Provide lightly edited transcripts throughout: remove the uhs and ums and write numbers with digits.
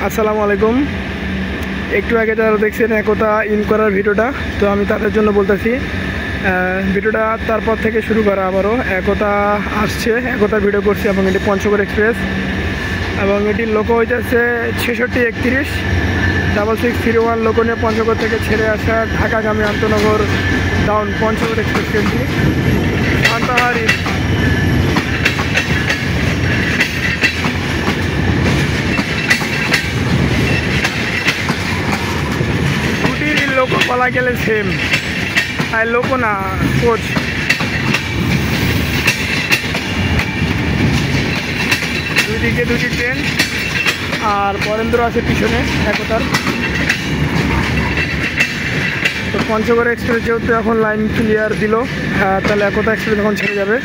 আসসালামু আলাইকুম। একটু আগে যারা দেখছেন একতা ইন করার ভিডিওটা, তো আমি তাদের জন্য বলতেছি ভিডিওটা তারপর থেকে শুরু করা। আবারও একতা আসছে, একতা ভিডিও করছে এবং এটি পঞ্চগড় এক্সপ্রেস এবং এটির লোক হইতেছে 6631 6631 লোক নিয়ে পঞ্চগড় থেকে ছেড়ে আসা ঢাকাগামী আন্তনগর ডাউন পঞ্চগড় এক্সপ্রেস ট্রেনটি সান্তাহারি লোক বলা গেলে সেম, আর লোক না কোচ। দুই দিকে দুটি ট্রেন আর বরেন্দ্র আছে পিছনে একতার। তো পঞ্চগড় এক্সপ্রেস যেহেতু এখন লাইন ক্লিয়ার দিল, তাহলে একতা এক্সপ্রেস এখন ছেড়ে যাবে।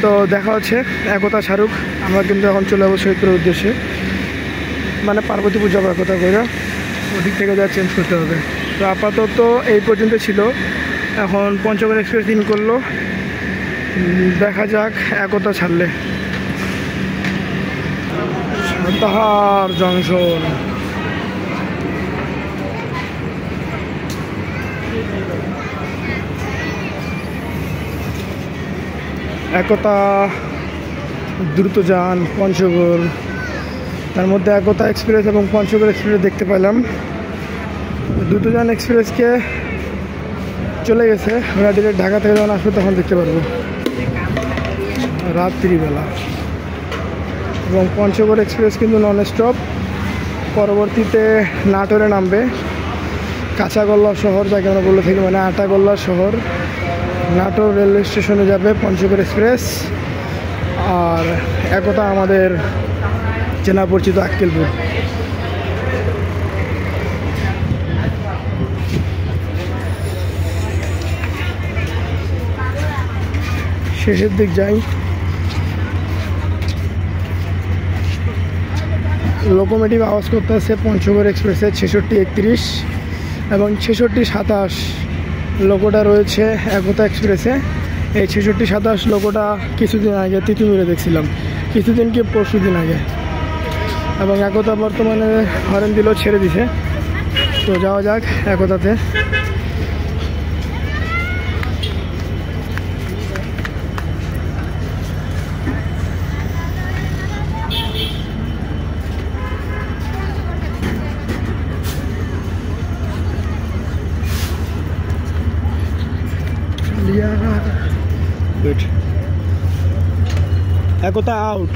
তো দেখা হচ্ছে একতা ছাড়ুক, আমরা কিন্তু এখন চলে যাবো শহীদপুরের উদ্দেশ্যে, মানে পার্বতীপুর যাবো একতা করে, ওদিক থেকে যা চেঞ্জ করতে হবে। তো আপাতত এই পর্যন্ত ছিল, এখন পঞ্চগড় এক্সপ্রেস ইন করলো, দেখা যাক একতা ছাড়লে। সান্তাহার জংশন, একতা দ্রুতযান পঞ্চগড়, তার মধ্যে একতা এক্সপ্রেস এবং পঞ্চগড় এক্সপ্রেস দেখতে পেলাম। দ্রুতযান এক্সপ্রেসকে চলে গেছে, আমরা ডিরেক্ট ঢাকা থেকে যখন আসবো তখন দেখতে পারবো রাত্রিবেলা। এবং পঞ্চগড় এক্সপ্রেস কিন্তু নন স্টপ, পরবর্তীতে নাটোরে নামবে। কাঁচাগোল্লা শহর যাকে আমরা বলে থাকি, মানে আটাগোল্লা শহর, নাটোর রেলওয়ে স্টেশনে যাবে পঞ্চগড় এক্সপ্রেস। আর একতা আমাদের চেনা পরিচিত আক্কেলপুর। শেষের দিক যাই, লোকোমোটিভ আওয়াজ করতে আছে পঞ্চগড় এক্সপ্রেসে 6631 এবং 6627 লোকোটা রয়েছে একতা এক্সপ্রেসে। এই 6627 লোকোটা কিছুদিন আগে তিতুমিরে দেখছিলাম, কিছুদিন কি পরশু দিন আগে। এবং একতা বর্তমানে হরেন দিল, ছেড়ে দিছে। তো যাওয়া যাক একতাতে। Good. একতা আউট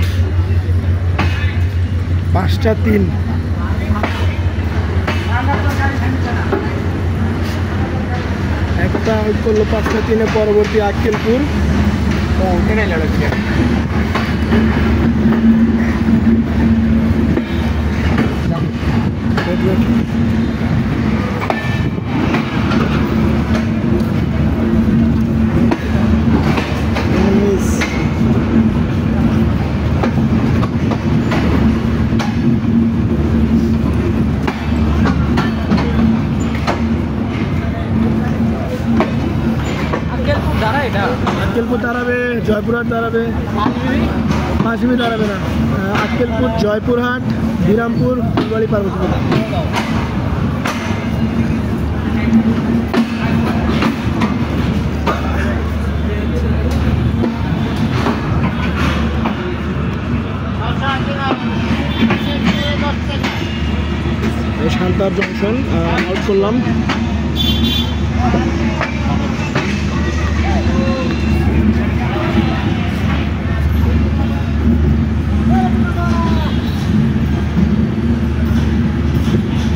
5টা 3। একতা আউট করলো 5টা 3-এ, পরবর্তী আক্কেলপুর। আক্কেলপুর দাঁড়াবে, জয়পুরহাট দাঁড়াবে, পাঁচবি দাঁড়াবে না। আক্কেলপুর, জয়পুরহাট, বিরামপুর, ফুলবাড়ি, পার্বতীপুর। সান্তাহার জংশন আউট করলাম।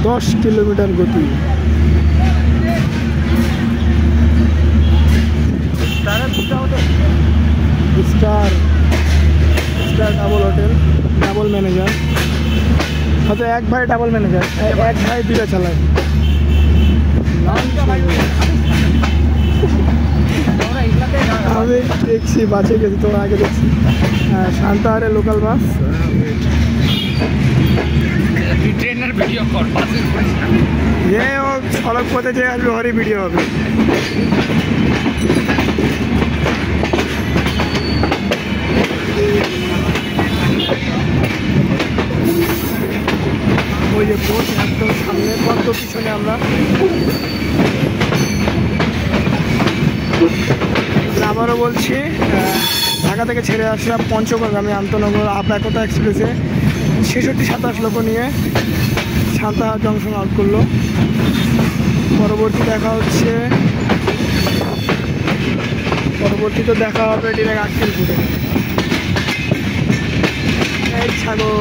দশ কিলোমিটার গতি। Star double hotel, double manager, হয়তো এক ভাই ডাবল ম্যানেজার, এক ভাই দুটা চালায়। আমি দেখছি বাসে গেছি, তোমার আগে দেখছি। সান্তাহারে লোকাল বাস, ট্রেনের ভিডিও কর, যে সড়ক পথে যে আসবে হরি ভিডিও হবে। যে কোচ একদম সামনে কত পিছনে আমরা। আবারও বলছি, ঢাকা থেকে ছেড়ে আসা পঞ্চগড়গামী আন্তনগর আপ একতা এক্সপ্রেসে 66-27 লোক নিয়ে সান্তাহার জংশন আউট করলো। পরবর্তীতে দেখা হবে ডিরেক্ট আক্কেলপুরে। এই ছাগল